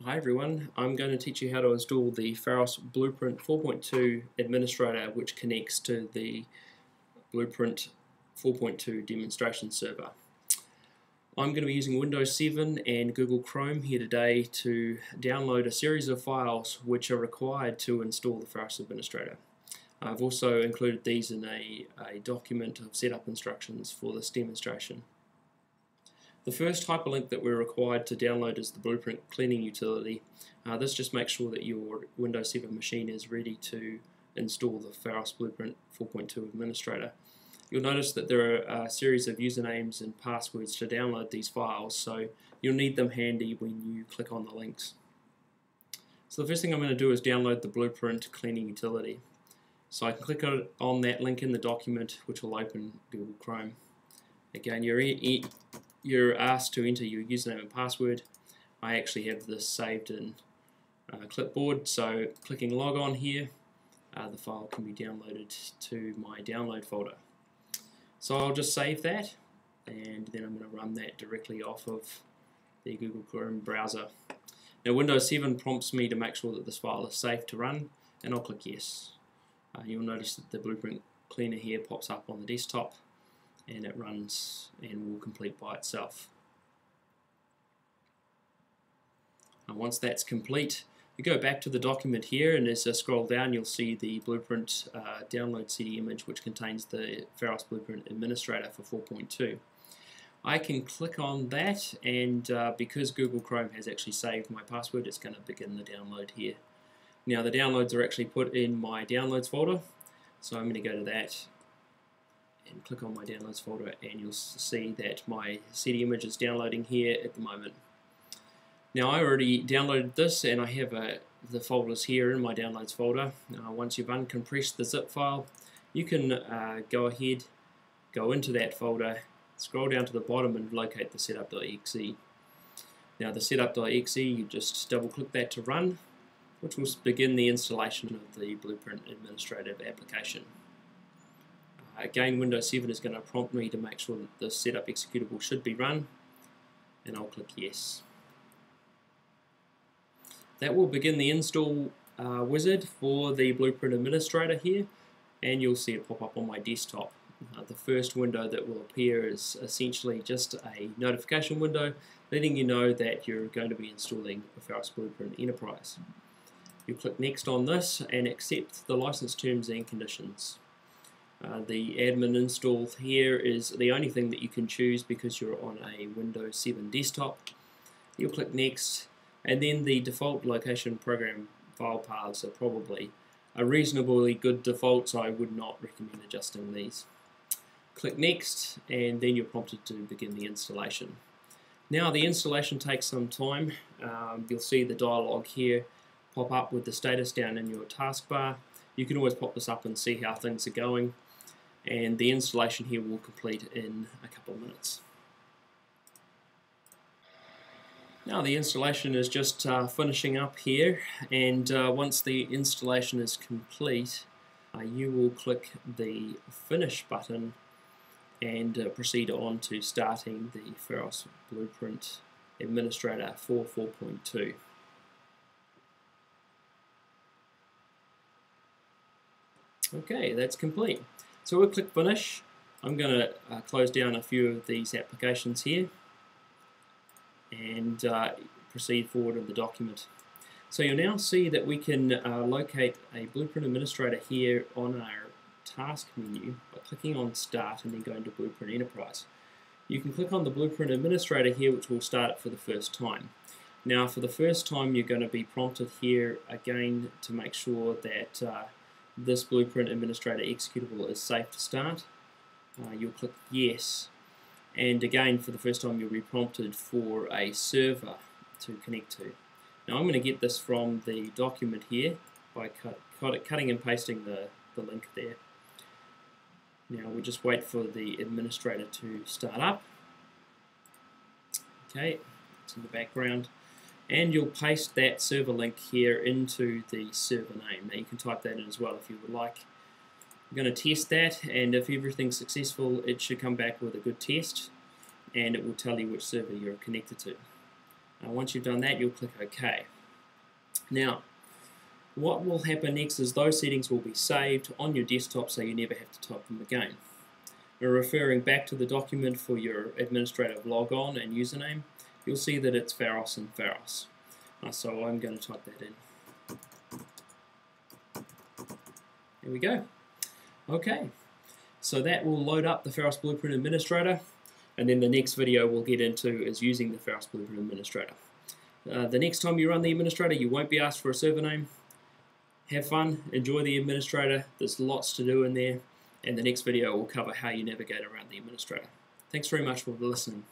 Hi everyone, I'm going to teach you how to install the Pharos Blueprint 4.2 administrator which connects to the Blueprint 4.2 demonstration server. I'm going to be using Windows 7 and Google Chrome here today to download a series of files which are required to install the Pharos administrator. I've also included these in a document of setup instructions for this demonstration. The first hyperlink that we're required to download is the Blueprint cleaning utility. This just makes sure that your Windows 7 machine is ready to install the Pharos Blueprint 4.2 administrator. You'll notice that there are a series of usernames and passwords to download these files, so you'll need them handy when you click on the links. So the first thing I'm going to do is download the Blueprint cleaning utility. So I can click on that link in the document, which will open Google Chrome. Again, you're asked to enter your username and password. I actually have this saved in clipboard, so clicking log on here, the file can be downloaded to my download folder. So I'll just save that, and then I'm going to run that directly off of the Google Chrome browser. Now Windows 7 prompts me to make sure that this file is safe to run, and I'll click yes. You'll notice that the Blueprint cleaner here pops up on the desktop, and it runs and will complete by itself. And once that's complete, you go back to the document here, and as I scroll down you'll see the Blueprint download CD image which contains the Pharos Blueprint administrator for 4.2. I can click on that, and because Google Chrome has actually saved my password, it's going to begin the download here. Now the downloads are actually put in my downloads folder, so I'm going to go to that and click on my downloads folder, and you'll see that my CD image is downloading here at the moment. Now I already downloaded this, and I have the folders here in my downloads folder. Once you've uncompressed the zip file, you can go ahead, go into that folder, scroll down to the bottom and locate the setup.exe. Now the setup.exe, you just double click that to run, which will begin the installation of the Blueprint administrative application. Again, Windows 7 is going to prompt me to make sure that the setup executable should be run, and I'll click yes. That will begin the install wizard for the Blueprint administrator here, and you'll see it pop up on my desktop. The first window that will appear is essentially just a notification window letting you know that you're going to be installing the Pharos Blueprint Enterprise. You click next on this and accept the license terms and conditions. The admin install here is the only thing that you can choose because you're on a Windows 7 desktop. You'll click next, and then the default location program file paths are probably a reasonably good default, so I would not recommend adjusting these. Click next, and then you're prompted to begin the installation. Now the installation takes some time. You'll see the dialog here pop up with the status down in your taskbar. You can always pop this up and see how things are going, and the installation here will complete in a couple of minutes. Now the installation is just finishing up here, and once the installation is complete, you will click the finish button and proceed on to starting the Pharos Blueprint administrator for 4.2. Okay, that's complete. So we'll click finish. I'm going to close down a few of these applications here and proceed forward in the document. So you'll now see that we can locate a Blueprint administrator here on our task menu by clicking on Start and then going to Blueprint Enterprise. You can click on the Blueprint administrator here, which will start it for the first time. Now for the first time you're going to be prompted here again to make sure that this Blueprint administrator executable is safe to start. You'll click yes, and again for the first time you'll be prompted for a server to connect to. Now I'm going to get this from the document here by cutting and pasting the link there. Now we just wait for the administrator to start up. Okay, it's in the background. And you'll paste that server link here into the server name. Now you can type that in as well if you would like. I'm going to test that, and if everything's successful it should come back with a good test, and it will tell you which server you're connected to. Once you've done that, you'll click OK. Now, what will happen next is those settings will be saved on your desktop so you never have to type them again. We're referring back to the document for your administrative logon and username. You'll see that it's Pharos and Pharos. So I'm going to type that in. There we go. Okay, so that will load up the Pharos Blueprint Administrator, and then the next video we'll get into is using the Pharos Blueprint Administrator. The next time you run the administrator, you won't be asked for a server name. Have fun, enjoy the administrator, there's lots to do in there, and the next video will cover how you navigate around the administrator. Thanks very much for listening.